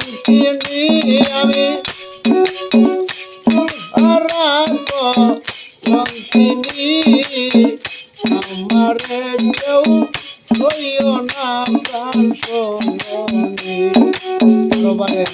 লঙ্কিনী আমি হারাবো লঙ্কিনী আমারে কেউ হইও না প্রাণ সোনি সবাই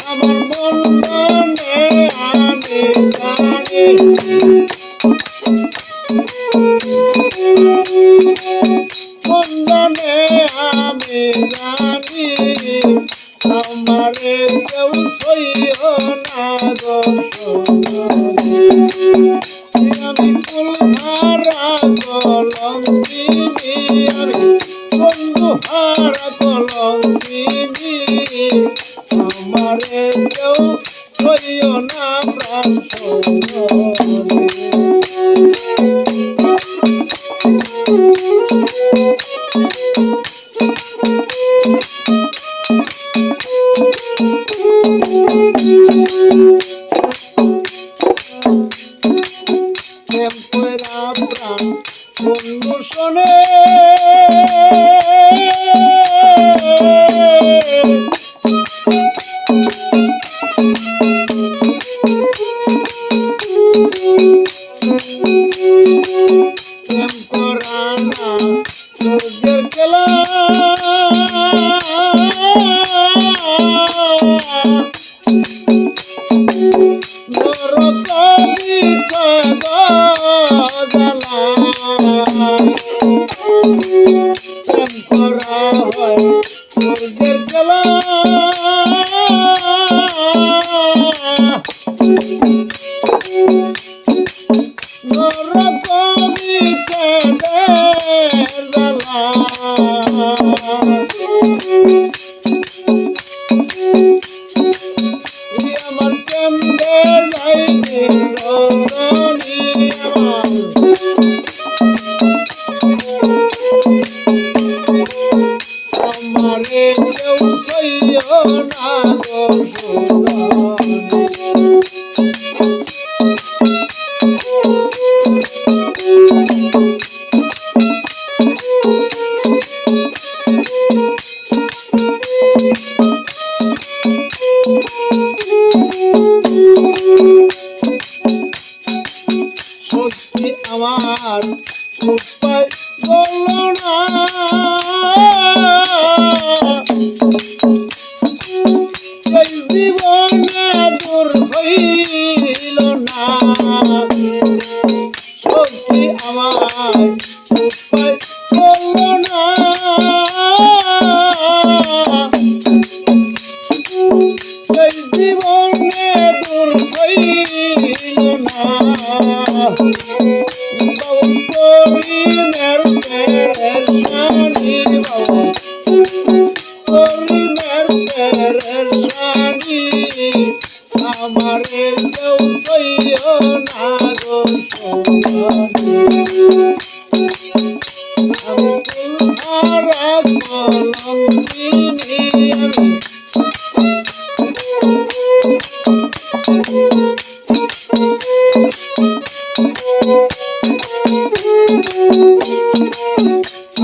আমার মন জানে আমি জানি মন জানে আমি জানি আমারে কেউ সইও না গো আমি কুলহারা কলঙ্কিনী আমি বন্ধু হারা কলঙ্কিনী আমারে কেউ সইও না প্রাণ প্রাণ বন্ধু শোনে প্রেম করা না সূর্যের খেলা নরকবি জ্বালা প্রেম করা হয় সূর্যের খেলা নরকবি জ্বালা আমার কেন্দ্রে যাইবে রজনী আমারে কেউ সইও না গো সত্যি আমার উপায় বলো না এই জীবনে দূর হইল না সত্যি আমার উপায় বলো না এই জীবনে দূর হইল না আমারে কেউ সইও না গো আমি কুলহারা কলঙ্কিনী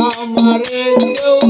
আমারে কেউ